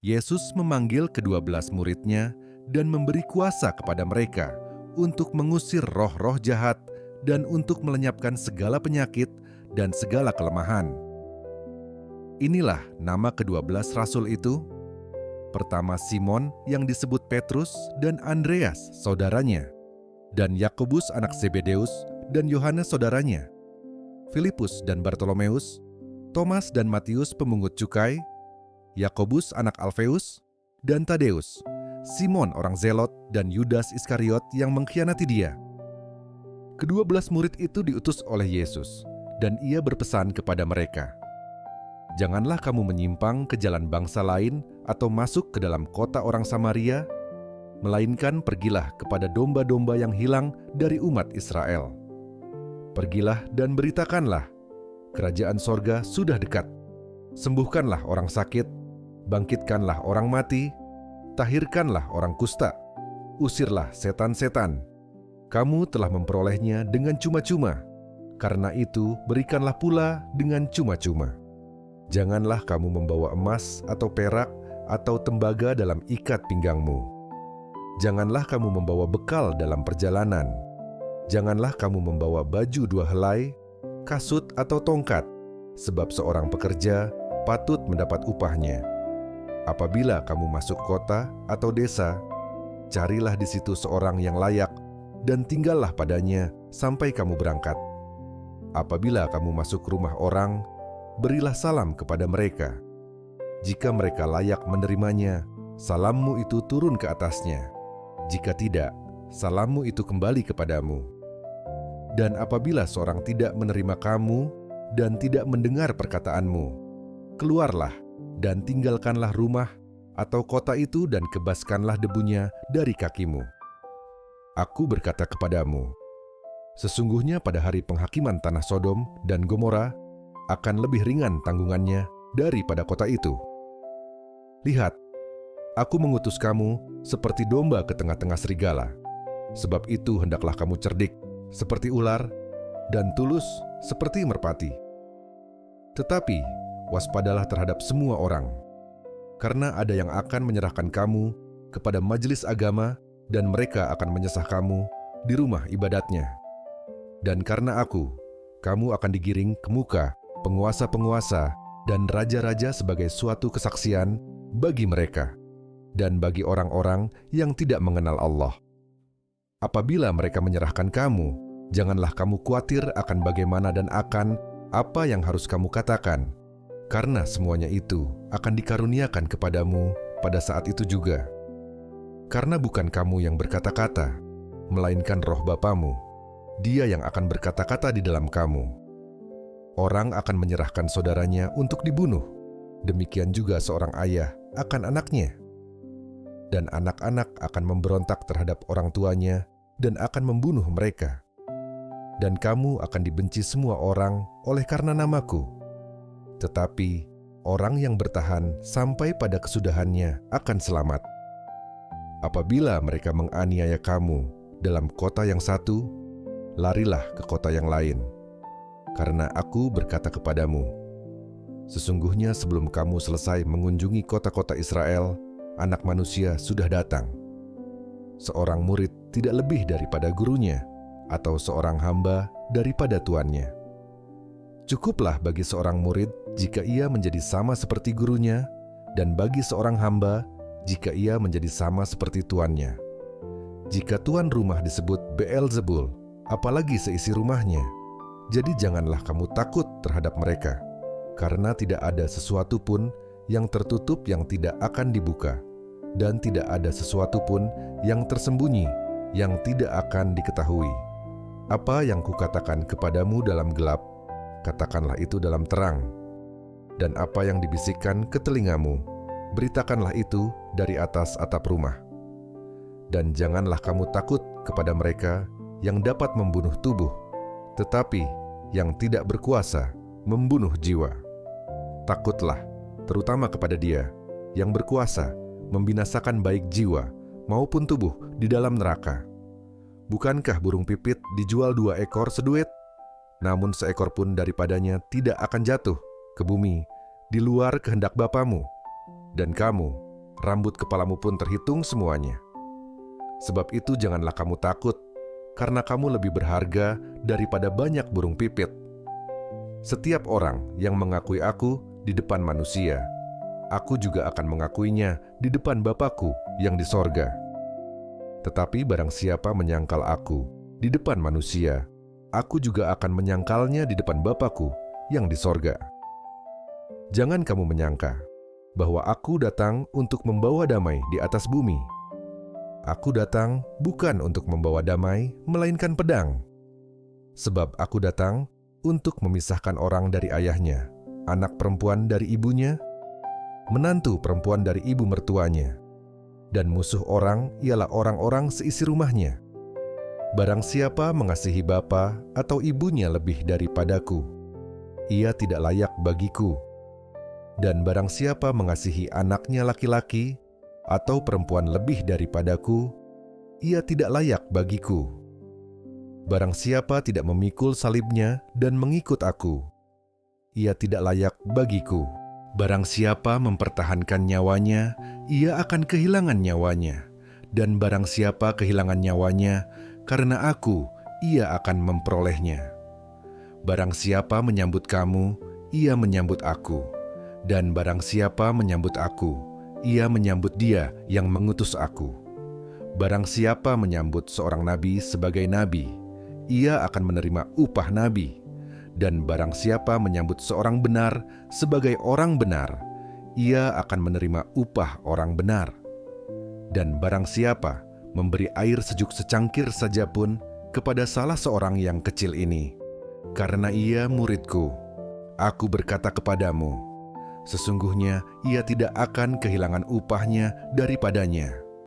Yesus memanggil ke-12 murid-Nya dan memberi kuasa kepada mereka untuk mengusir roh-roh jahat dan untuk melenyapkan segala penyakit dan segala kelemahan. Inilah nama ke-12 rasul itu. Pertama Simon yang disebut Petrus dan Andreas saudaranya, dan Yakobus anak Zebedeus dan Yohanes saudaranya, Filipus dan Bartolomeus, Thomas dan Matius pemungut cukai, Yakobus anak Alfeus, dan Tadeus, Simon orang Zelot, dan Yudas Iskariot yang mengkhianati dia. Ke-12 murid itu diutus oleh Yesus, dan ia berpesan kepada mereka, "Janganlah kamu menyimpang ke jalan bangsa lain atau masuk ke dalam kota orang Samaria, melainkan pergilah kepada domba-domba yang hilang dari umat Israel. Pergilah dan beritakanlah, kerajaan sorga sudah dekat. Sembuhkanlah orang sakit, bangkitkanlah orang mati, tahirkanlah orang kusta, usirlah setan-setan. Kamu telah memperolehnya dengan cuma-cuma, karena itu berikanlah pula dengan cuma-cuma. Janganlah kamu membawa emas atau perak atau tembaga dalam ikat pinggangmu. Janganlah kamu membawa bekal dalam perjalanan. Janganlah kamu membawa baju 2 helai, kasut atau tongkat, sebab seorang pekerja patut mendapat upahnya. Apabila kamu masuk kota atau desa, carilah di situ seorang yang layak dan tinggallah padanya sampai kamu berangkat. Apabila kamu masuk rumah orang, berilah salam kepada mereka. Jika mereka layak menerimanya, salammu itu turun ke atasnya. Jika tidak, salammu itu kembali kepadamu. Dan apabila seorang tidak menerima kamu dan tidak mendengar perkataanmu, keluarlah dan tinggalkanlah rumah atau kota itu dan kebaskanlah debunya dari kakimu. Aku berkata kepadamu, sesungguhnya pada hari penghakiman tanah Sodom dan Gomora akan lebih ringan tanggungannya daripada kota itu. Lihat, aku mengutus kamu seperti domba ke tengah-tengah serigala. Sebab itu hendaklah kamu cerdik seperti ular dan tulus seperti merpati. Tetapi waspadalah terhadap semua orang, karena ada yang akan menyerahkan kamu kepada majelis agama dan mereka akan menyesah kamu di rumah ibadatnya. Dan karena aku, kamu akan digiring ke muka penguasa-penguasa dan raja-raja sebagai suatu kesaksian bagi mereka dan bagi orang-orang yang tidak mengenal Allah. Apabila mereka menyerahkan kamu, janganlah kamu khawatir akan bagaimana dan akan apa yang harus kamu katakan, karena semuanya itu akan dikaruniakan kepadamu pada saat itu juga. Karena bukan kamu yang berkata-kata, melainkan Roh Bapamu, Dia yang akan berkata-kata di dalam kamu. Orang akan menyerahkan saudaranya untuk dibunuh, demikian juga seorang ayah akan anaknya. Dan anak-anak akan memberontak terhadap orang tuanya dan akan membunuh mereka. Dan kamu akan dibenci semua orang oleh karena namaku. Tetapi orang yang bertahan sampai pada kesudahannya akan selamat. Apabila mereka menganiaya kamu dalam kota yang satu, larilah ke kota yang lain. Karena aku berkata kepadamu, sesungguhnya sebelum kamu selesai mengunjungi kota-kota Israel, Anak Manusia sudah datang. Seorang murid tidak lebih daripada gurunya, atau seorang hamba daripada tuannya. Cukuplah bagi seorang murid jika ia menjadi sama seperti gurunya, dan bagi seorang hamba jika ia menjadi sama seperti tuannya. Jika tuan rumah disebut Beelzebul, apalagi seisi rumahnya. Jadi janganlah kamu takut terhadap mereka, karena tidak ada sesuatu pun yang tertutup yang tidak akan dibuka, dan tidak ada sesuatu pun yang tersembunyi yang tidak akan diketahui. Apa yang kukatakan kepadamu dalam gelap, katakanlah itu dalam terang. Dan apa yang dibisikkan ke telingamu, beritakanlah itu dari atas atap rumah. Dan janganlah kamu takut kepada mereka yang dapat membunuh tubuh, tetapi yang tidak berkuasa membunuh jiwa. Takutlah, terutama kepada Dia yang berkuasa membinasakan baik jiwa maupun tubuh di dalam neraka. Bukankah burung pipit dijual 2 ekor seduit? Namun seekor pun daripadanya tidak akan jatuh ke bumi di luar kehendak Bapamu. Dan kamu, rambut kepalamu pun terhitung semuanya. Sebab itu janganlah kamu takut, karena kamu lebih berharga daripada banyak burung pipit. Setiap orang yang mengakui aku di depan manusia, aku juga akan mengakuinya di depan Bapa-Ku yang di sorga. Tetapi barang siapa menyangkal aku di depan manusia, aku juga akan menyangkalnya di depan Bapa-Ku yang di sorga. Jangan kamu menyangka bahwa aku datang untuk membawa damai di atas bumi. Aku datang bukan untuk membawa damai, melainkan pedang. Sebab aku datang untuk memisahkan orang dari ayahnya, anak perempuan dari ibunya, menantu perempuan dari ibu mertuanya, dan musuh orang ialah orang-orang seisi rumahnya. Barang siapa mengasihi bapa atau ibunya lebih daripadaku, ia tidak layak bagiku. Dan barang siapa mengasihi anaknya laki-laki atau perempuan lebih daripadaku, ia tidak layak bagiku. Barang siapa tidak memikul salibnya dan mengikut aku, ia tidak layak bagiku. Barang siapa mempertahankan nyawanya, ia akan kehilangan nyawanya. Dan barang siapa kehilangan nyawanya, karena aku, ia akan memperolehnya. Barang siapa menyambut kamu, ia menyambut aku. Dan barang siapa menyambut aku, ia menyambut Dia yang mengutus aku. Barang siapa menyambut seorang nabi sebagai nabi, ia akan menerima upah nabi. Dan barang siapa menyambut seorang benar sebagai orang benar, ia akan menerima upah orang benar. Dan barang siapa memberi air sejuk secangkir saja pun kepada salah seorang yang kecil ini, karena ia muridku, aku berkata kepadamu, sesungguhnya ia tidak akan kehilangan upahnya daripadanya.